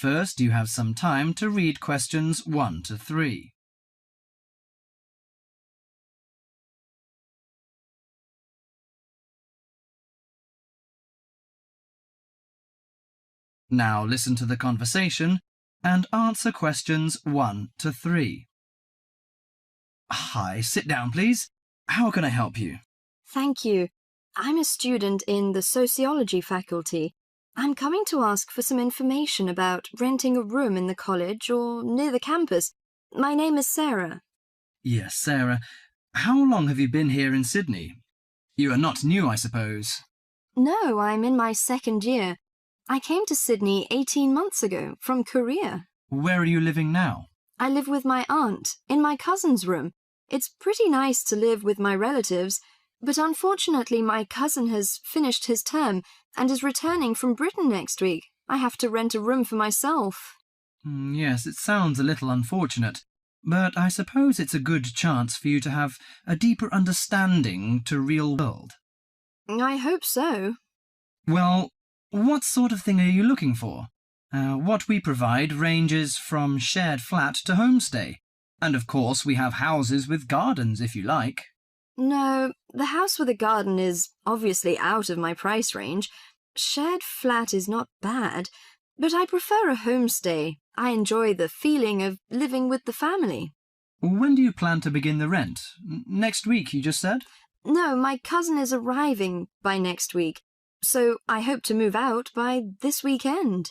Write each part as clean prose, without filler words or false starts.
First, you have some time to read questions 1 to 3. Now listen to the conversation and answer questions 1 to 3. Hi, sit down, please. How can I help you? Thank you. I'm a student in the sociology faculty. I'm coming to ask for some information about renting a room in the college or near the campus. My name is Sarah. Yes, Sarah. How long have you been here in Sydney? You are not new, I suppose. No, I'm in my second year. I came to Sydney 18 months ago from Korea. Where are you living now? I live with my aunt in my cousin's room. It's pretty nice to live with my relatives, but unfortunately my cousin has finished his term and is returning from Britain next week. I have to rent a room for myself. Yes, it sounds a little unfortunate, but I suppose it's a good chance for you to have a deeper understanding to real world. I hope so. Well, what sort of thing are you looking for? What we provide ranges from shared flat to homestay. And of course we have houses with gardens if you like. No, the house with a garden is obviously out of my price range. Shared flat is not bad, but I prefer a homestay. I enjoy the feeling of living with the family. When do you plan to begin the rent? Next week, you just said? No, my cousin is arriving by next week, so I hope to move out by this weekend.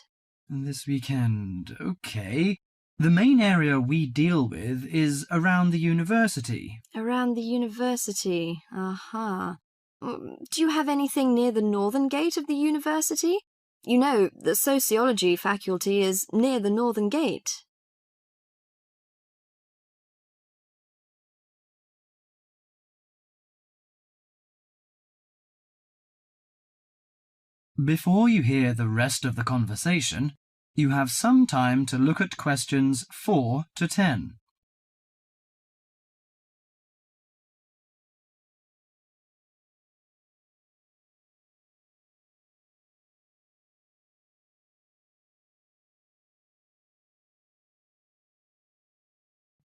This weekend, okay. The main area we deal with is around the university. Around the university, aha. Do you have anything near the northern gate of the university? You know, the sociology faculty is near the northern gate. Before you hear the rest of the conversation, you have some time to look at questions 4 to 10.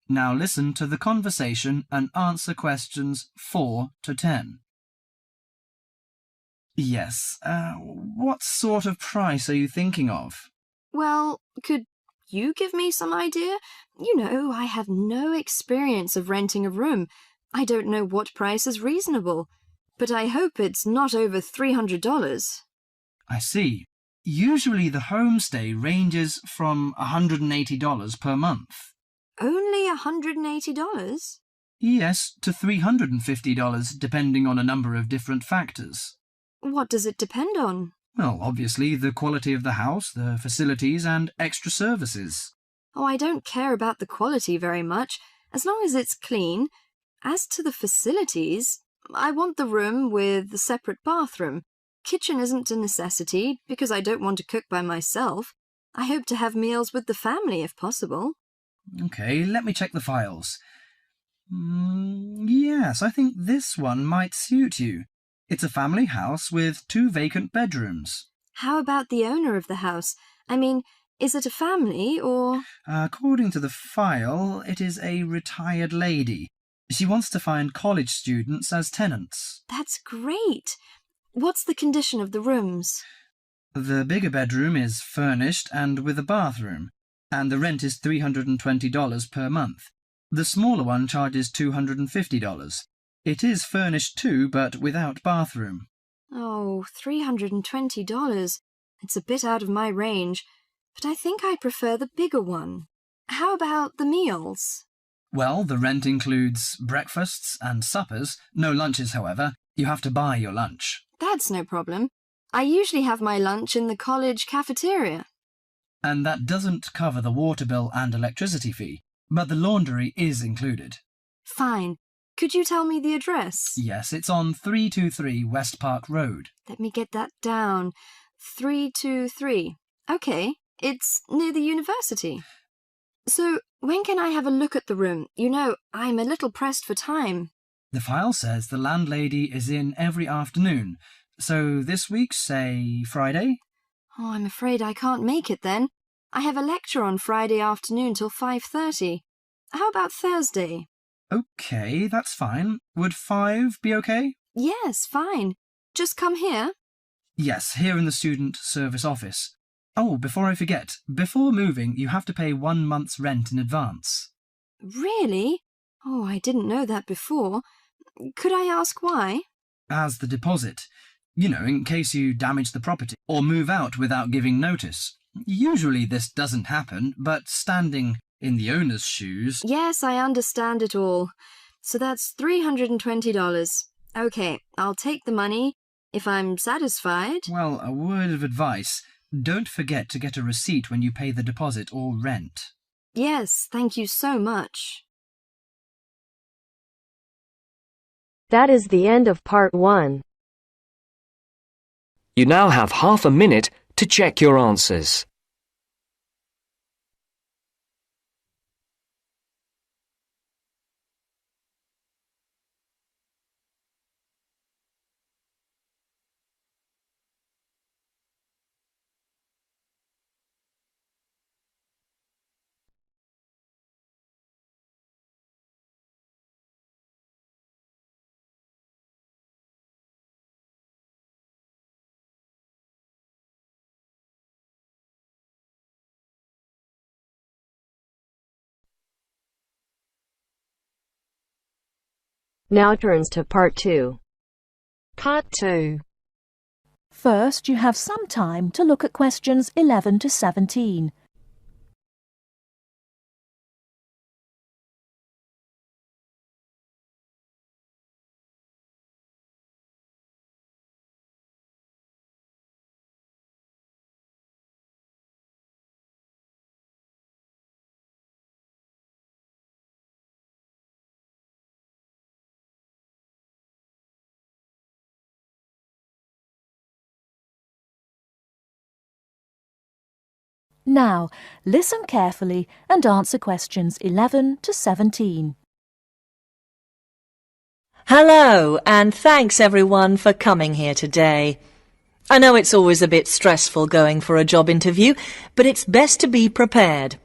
Now listen to the conversation and answer questions 4 to 10. Yes, what sort of price are you thinking of? Well, could you give me some idea? You know, I have no experience of renting a room. I don't know what price is reasonable, but I hope it's not over $300. I see. Usually the homestay ranges from $180 per month. Only $180? Yes, to $350 depending on a number of different factors. What does it depend on? Well, obviously the quality of the house, the facilities and extra services. Oh, I don't care about the quality very much, as long as it's clean. As to the facilities, I want the room with the separate bathroom. Kitchen isn't a necessity, because I don't want to cook by myself. I hope to have meals with the family if possible. Okay, let me check the files. Yes, I think this one might suit you. It's a family house with 2 vacant bedrooms. How about the owner of the house? I mean, is it a family or... According to the file, it is a retired lady. She wants to find college students as tenants. That's great. What's the condition of the rooms? The bigger bedroom is furnished and with a bathroom, and the rent is $320 per month. The smaller one charges $250. It is furnished too, but without bathroom. Oh, $320. It's a bit out of my range, but I think I prefer the bigger one. How about the meals? Well, the rent includes breakfasts and suppers. No lunches, however. You have to buy your lunch. That's no problem. I usually have my lunch in the college cafeteria. And that doesn't cover the water bill and electricity fee, but the laundry is included. Fine. Could you tell me the address? Yes, it's on 323 West Park Road. Let me get that down. 323. Okay, it's near the university. So, when can I have a look at the room? You know, I'm a little pressed for time. The file says the landlady is in every afternoon. So this week, say Friday? Oh, I'm afraid I can't make it then. I have a lecture on Friday afternoon till 5:30. How about Thursday? OK, that's fine. Would 5 be OK? Yes, fine. Just come here. Yes, here in the student service office. Oh, before I forget, before moving, you have to pay 1 month's rent in advance. Really? Oh, I didn't know that before. Could I ask why? As the deposit. You know, in case you damage the property or move out without giving notice. Usually this doesn't happen, but standing in the owner's shoes... Yes, I understand it all. So that's $320. OK, I'll take the money if I'm satisfied. Well, a word of advice. Don't forget to get a receipt when you pay the deposit or rent. Yes, thank you so much. That is the end of part 1. You now have half a minute to check your answers. Now turns to part 2. Part 2. First, you have some time to look at questions 11 to 17. Now, listen carefully and answer questions 11 to 17. Hello, and thanks everyone for coming here today. I know it's always a bit stressful going for a job interview, but it's best to be prepared.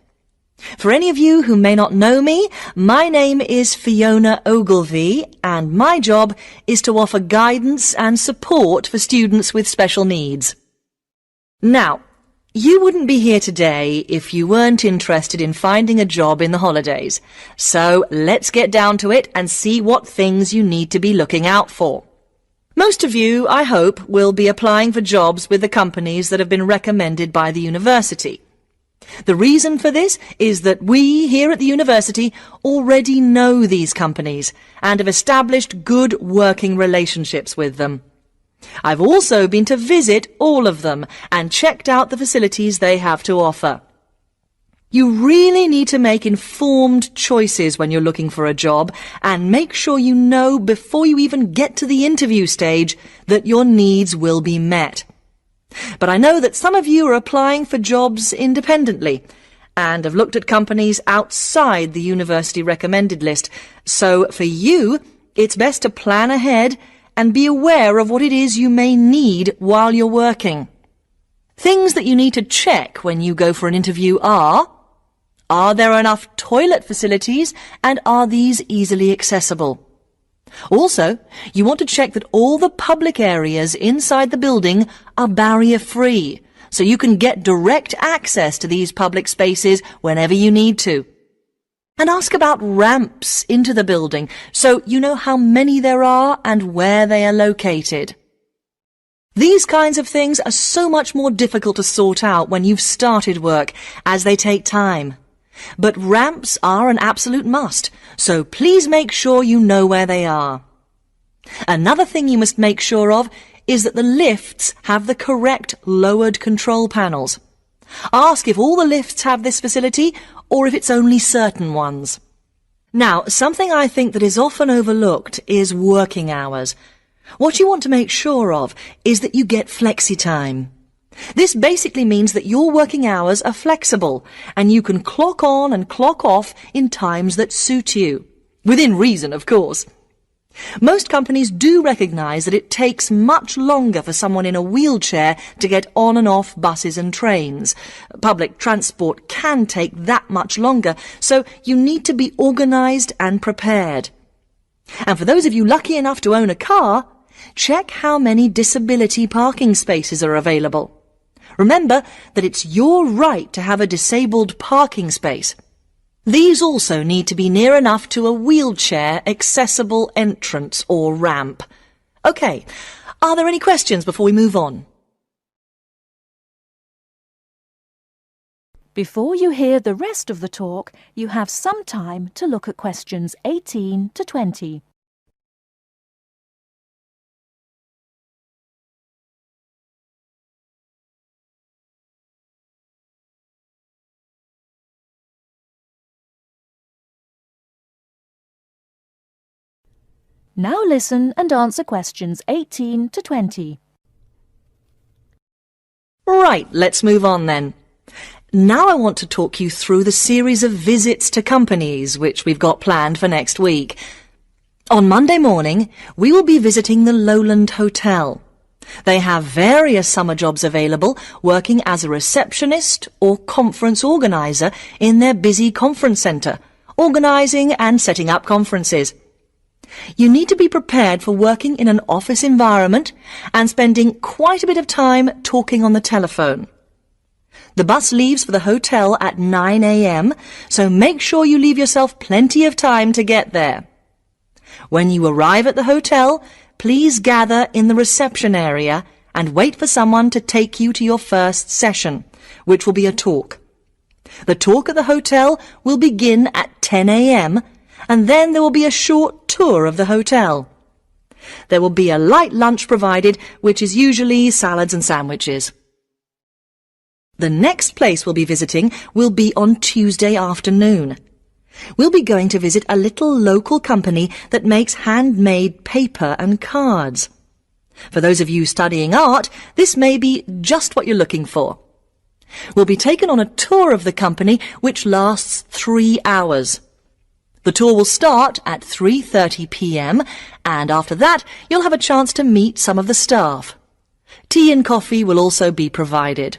For any of you who may not know me, my name is Fiona Ogilvie, and my job is to offer guidance and support for students with special needs. Now, you wouldn't be here today if you weren't interested in finding a job in the holidays. So let's get down to it and see what things you need to be looking out for. Most of you, I hope, will be applying for jobs with the companies that have been recommended by the university. The reason for this is that we here at the university already know these companies and have established good working relationships with them. I've also been to visit all of them and checked out the facilities they have to offer. You really need to make informed choices when you're looking for a job and make sure you know before you even get to the interview stage that your needs will be met. But I know that some of you are applying for jobs independently and have looked at companies outside the university recommended list. So for you, it's best to plan ahead and be aware of what it is you may need while you're working. Things that you need to check when you go for an interview are there enough toilet facilities and are these easily accessible? Also, you want to check that all the public areas inside the building are barrier-free, so you can get direct access to these public spaces whenever you need to. And ask about ramps into the building, so you know how many there are and where they are located. These kinds of things are so much more difficult to sort out when you've started work, as they take time. But ramps are an absolute must, so please make sure you know where they are. Another thing you must make sure of is that the lifts have the correct lowered control panels. Ask if all the lifts have this facility or if it's only certain ones. Now, something I think that is often overlooked is working hours. What you want to make sure of is that you get flexi time. This basically means that your working hours are flexible and you can clock on and clock off in times that suit you. Within reason, of course. Most companies do recognise that it takes much longer for someone in a wheelchair to get on and off buses and trains. Public transport can take that much longer, so you need to be organised and prepared. And for those of you lucky enough to own a car, check how many disability parking spaces are available. Remember that it's your right to have a disabled parking space. These also need to be near enough to a wheelchair accessible entrance or ramp. OK, are there any questions before we move on? Before you hear the rest of the talk, you have some time to look at questions 18 to 20. Now listen and answer questions 18 to 20. Right, let's move on then. Now I want to talk you through the series of visits to companies which we've got planned for next week. On Monday morning, we will be visiting the Lowland Hotel. They have various summer jobs available, working as a receptionist or conference organiser in their busy conference centre, organising and setting up conferences. You need to be prepared for working in an office environment and spending quite a bit of time talking on the telephone. The bus leaves for the hotel at 9 a.m, so make sure you leave yourself plenty of time to get there. When you arrive at the hotel, please gather in the reception area and wait for someone to take you to your first session, which will be a talk. The talk at the hotel will begin at 10 a.m, and then there will be a short tour of the hotel. There will be a light lunch provided, which is usually salads and sandwiches. The next place we'll be visiting will be on Tuesday afternoon. We'll be going to visit a little local company that makes handmade paper and cards. For those of you studying art, this may be just what you're looking for. We'll be taken on a tour of the company which lasts 3 hours. The tour will start at 3:30 p.m, and after that you'll have a chance to meet some of the staff. Tea and coffee will also be provided.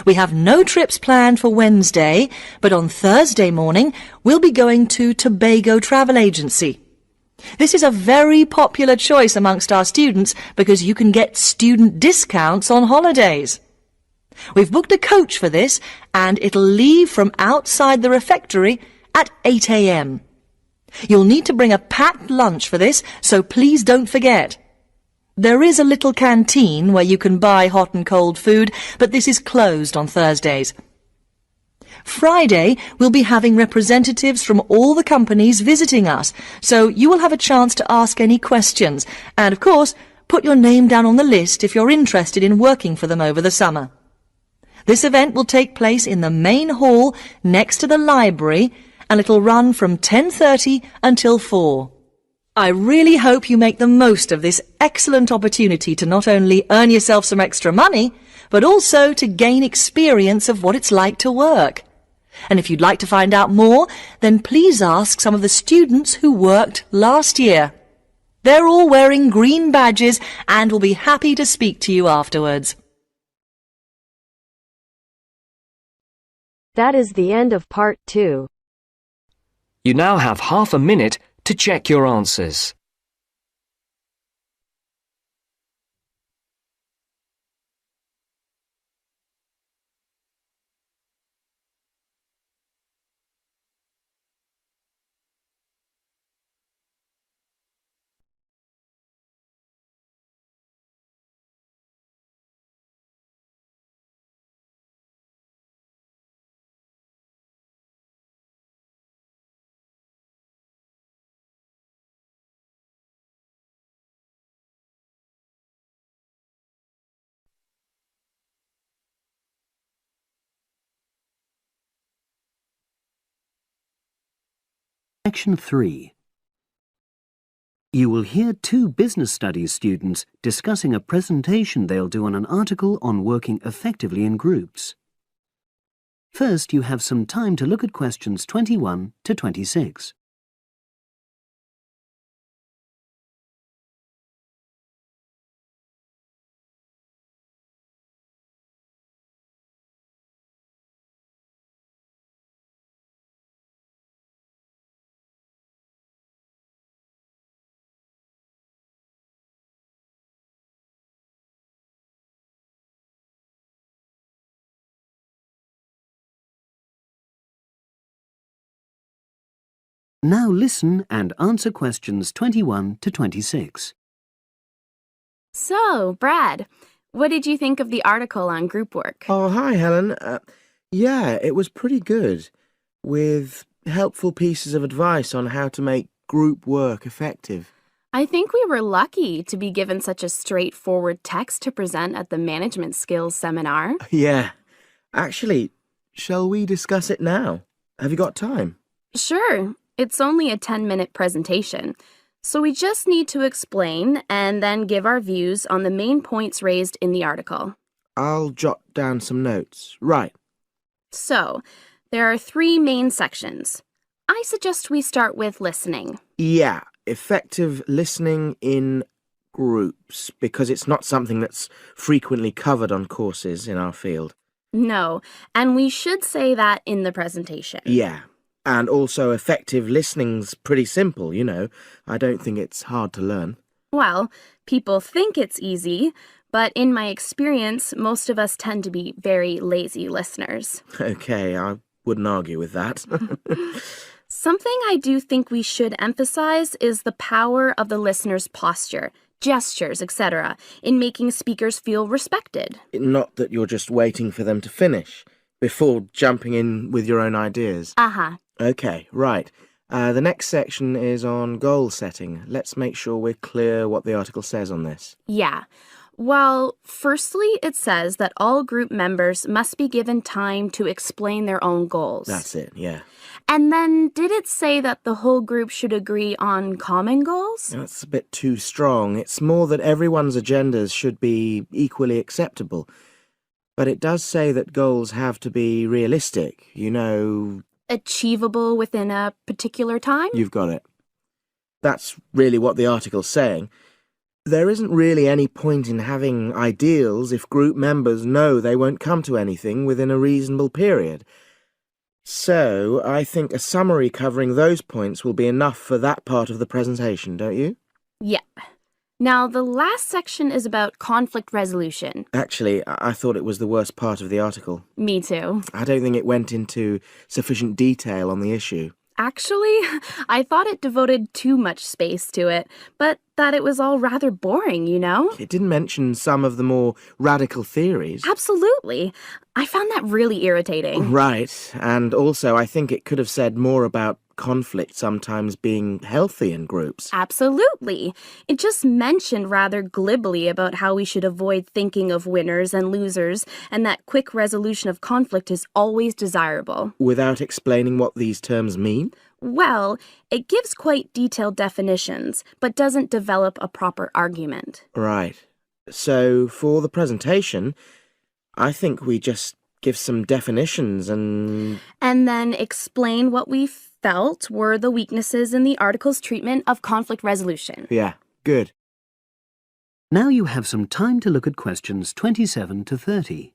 We have no trips planned for Wednesday, but on Thursday morning we'll be going to Tobago Travel Agency. This is a very popular choice amongst our students because you can get student discounts on holidays. We've booked a coach for this, and it'll leave from outside the refectory at 8 a.m. You'll need to bring a packed lunch for this, so please don't forget. There is a little canteen where you can buy hot and cold food, but this is closed on Thursdays. Friday, we'll be having representatives from all the companies visiting us, so you will have a chance to ask any questions, and of course, put your name down on the list if you're interested in working for them over the summer. This event will take place in the main hall next to the library, and it'll run from 10:30 until 4. I really hope you make the most of this excellent opportunity to not only earn yourself some extra money, but also to gain experience of what it's like to work. And if you'd like to find out more, then please ask some of the students who worked last year. They're all wearing green badges and will be happy to speak to you afterwards. That is the end of part 2. You now have half a minute to check your answers. Section 3. You will hear 2 business studies students discussing a presentation they'll do on an article on working effectively in groups. First, you have some time to look at questions 21 to 26. Now listen and answer questions 21 to 26. So, Brad, what did you think of the article on group work? Oh, hi, Helen. Yeah, it was pretty good, with helpful pieces of advice on how to make group work effective. I think we were lucky to be given such a straightforward text to present at the management skills seminar. Yeah. Actually, shall we discuss it now? Have you got time? Sure, it's only a 10-minute presentation, so we just need to explain and then give our views on the main points raised in the article. I'll jot down some notes. Right. So, there are 3 main sections. I suggest we start with listening. Yeah, effective listening in groups, because it's not something that's frequently covered on courses in our field. No, and we should say that in the presentation. Yeah, and also effective listening's pretty simple, you know. I don't think it's hard to learn. Well, people think it's easy, but in my experience, most of us tend to be very lazy listeners. Okay, I wouldn't argue with that. Something I do think we should emphasize is the power of the listener's posture, gestures, etc., in making speakers feel respected. Not that you're just waiting for them to finish before jumping in with your own ideas. Uh-huh. Okay, right. The next section is on goal setting. Let's make sure we're clear what the article says on this. Yeah. Well, firstly, it says that all group members must be given time to explain their own goals. That's it, yeah. And then, did it say that the whole group should agree on common goals? That's a bit too strong. It's more that everyone's agendas should be equally acceptable. But it does say that goals have to be realistic, you know... Achievable within a particular time? You've got it. That's really what the article's saying. There isn't really any point in having ideals if group members know they won't come to anything within a reasonable period. So, I think a summary covering those points will be enough for that part of the presentation, don't you? Yeah. Now, the last section is about conflict resolution. Actually, I thought it was the worst part of the article. Me too. I don't think it went into sufficient detail on the issue. Actually, I thought it devoted too much space to it, but that it was all rather boring, you know? It didn't mention some of the more radical theories. Absolutely. I found that really irritating. Right, and also I think it could have said more about conflict sometimes being healthy in groups. Absolutely. It just mentioned rather glibly about how we should avoid thinking of winners and losers, and that quick resolution of conflict is always desirable. Without explaining what these terms mean? Well, it gives quite detailed definitions, but doesn't develop a proper argument. Right. So, for the presentation, I think we just give some definitions and then explain what we felt were the weaknesses in the article's treatment of conflict resolution. Yeah, good. Now you have some time to look at questions 27 to 30.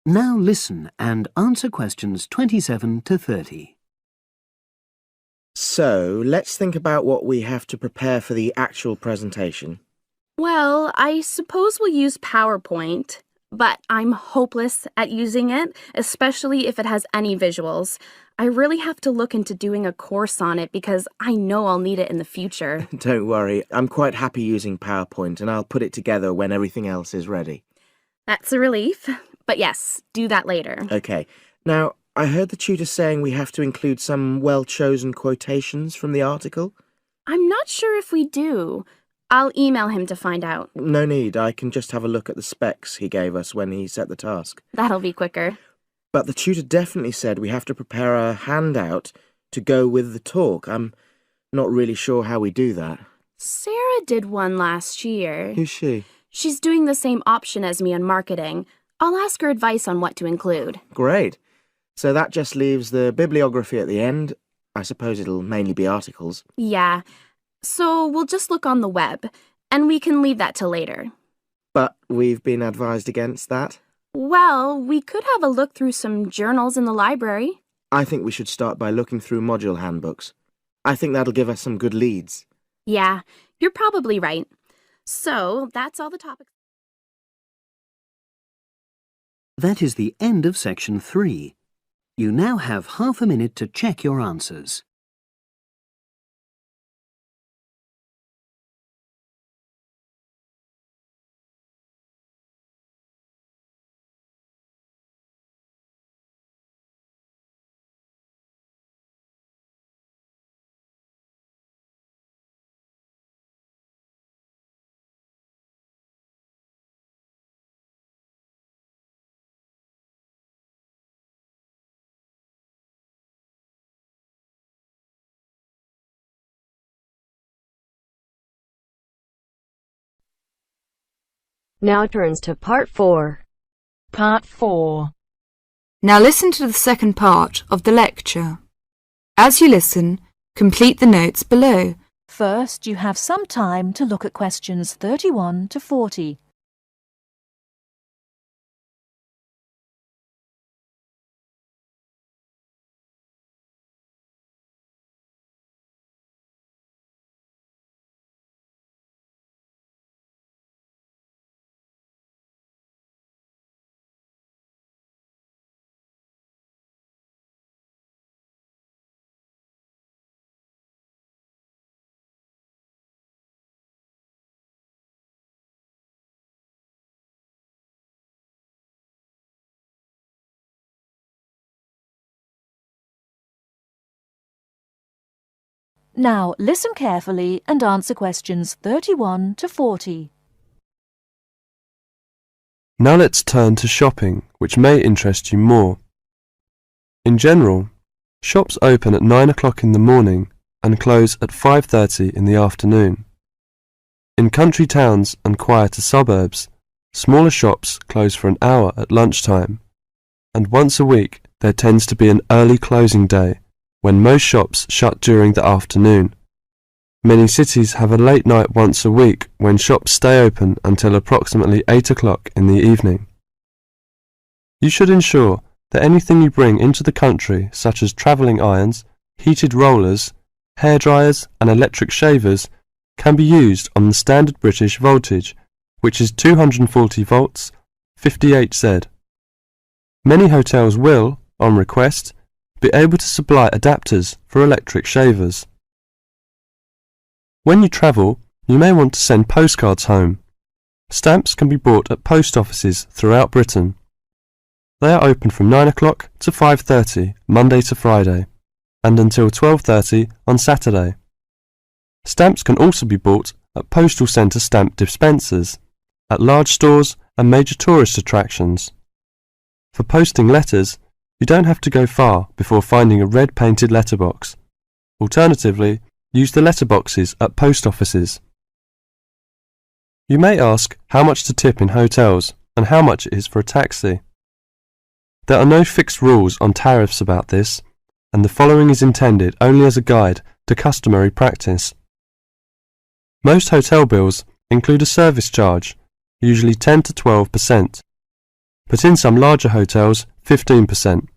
Now listen and answer questions 27 to 30. So, let's think about what we have to prepare for the actual presentation. Well, I suppose we'll use PowerPoint, but I'm hopeless at using it, especially if it has any visuals. I really have to look into doing a course on it because I know I'll need it in the future. Don't worry, I'm quite happy using PowerPoint and I'll put it together when everything else is ready. That's a relief. But yes, do that later. Okay. Now, I heard the tutor saying we have to include some well-chosen quotations from the article. I'm not sure if we do. I'll email him to find out. No need. I can just have a look at the specs he gave us when he set the task. That'll be quicker. But the tutor definitely said we have to prepare a handout to go with the talk. I'm not really sure how we do that. Sarah did one last year. Who's she? She's doing the same option as me on marketing. I'll ask her advice on what to include. Great. So that just leaves the bibliography at the end. I suppose it'll mainly be articles. Yeah. So we'll just look on the web, and we can leave that till later. But we've been advised against that? Well, we could have a look through some journals in the library. I think we should start by looking through module handbooks. I think that'll give us some good leads. Yeah, you're probably right. So, that's all the topics. That is the end of section 3. You now have half a minute to check your answers. Now turns to part 4. Part 4. Now listen to the second part of the lecture. As you listen, complete the notes below. First, you have some time to look at questions 31 to 40. Now listen carefully and answer questions 31 to 40. Now let's turn to shopping, which may interest you more. In general, shops open at 9 o'clock in the morning and close at 5:30 in the afternoon. In country towns and quieter suburbs, smaller shops close for an hour at lunchtime, and once a week there tends to be an early closing day when most shops shut during the afternoon. Many cities have a late night once a week when shops stay open until approximately 8 o'clock in the evening. You should ensure that anything you bring into the country, such as travelling irons, heated rollers, hairdryers and electric shavers, can be used on the standard British voltage, which is 240 volts, 58Z. Many hotels will, on request, be able to supply adapters for electric shavers. When you travel, you may want to send postcards home. Stamps can be bought at post offices throughout Britain. They are open from 9 o'clock to 5:30 Monday to Friday, and until 12:30 on Saturday. Stamps can also be bought at postal centre stamp dispensers, at large stores and major tourist attractions. For posting letters, you don't have to go far before finding a red painted letterbox. Alternatively, use the letterboxes at post offices. You may ask how much to tip in hotels and how much it is for a taxi. There are no fixed rules on tariffs about this, and the following is intended only as a guide to customary practice. Most hotel bills include a service charge, usually 10 to 12%, but in some larger hotels, 15%.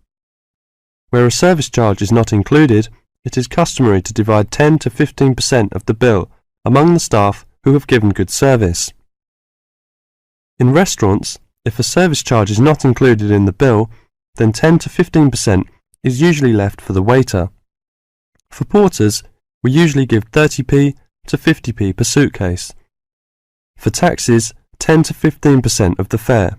Where a service charge is not included, it is customary to divide 10 to 15% of the bill among the staff who have given good service. In restaurants, if a service charge is not included in the bill, then 10 to 15% is usually left for the waiter. For porters, we usually give 30p to 50p per suitcase. For taxis, 10 to 15% of the fare.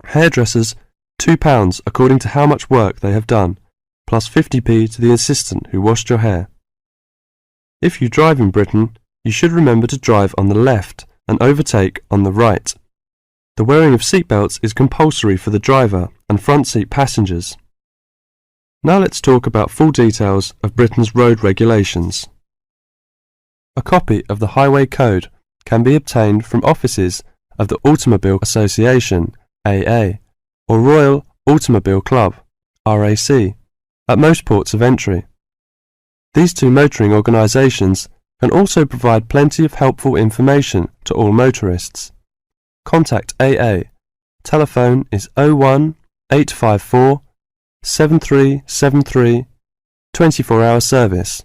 Hairdressers, £2 according to how much work they have done, plus 50p to the assistant who washed your hair. If you drive in Britain, you should remember to drive on the left and overtake on the right. The wearing of seatbelts is compulsory for the driver and front seat passengers. Now let's talk about full details of Britain's road regulations. A copy of the Highway Code can be obtained from offices of the Automobile Association, AA, or Royal Automobile Club, RAC, at most ports of entry. These two motoring organisations can also provide plenty of helpful information to all motorists. Contact AA telephone is 01 854 7373 24-hour service.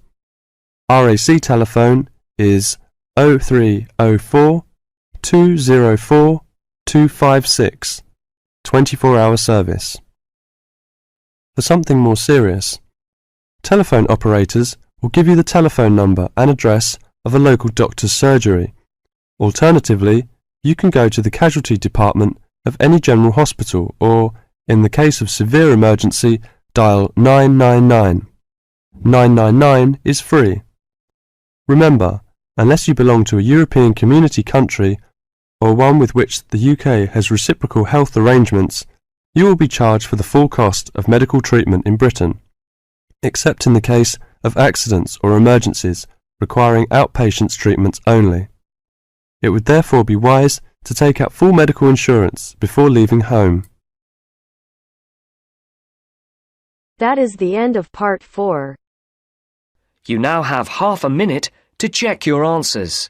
RAC telephone is 0304 204 256 24-hour service. For something more serious, telephone operators will give you the telephone number and address of a local doctor's surgery. Alternatively, you can go to the casualty department of any general hospital or, in the case of severe emergency, dial 999. 999 is free. Remember, unless you belong to a European Community country or one with which the UK has reciprocal health arrangements, you will be charged for the full cost of medical treatment in Britain, except in the case of accidents or emergencies requiring outpatients treatments only. It would therefore be wise to take out full medical insurance before leaving home. That is the end of part 4. You now have half a minute to check your answers.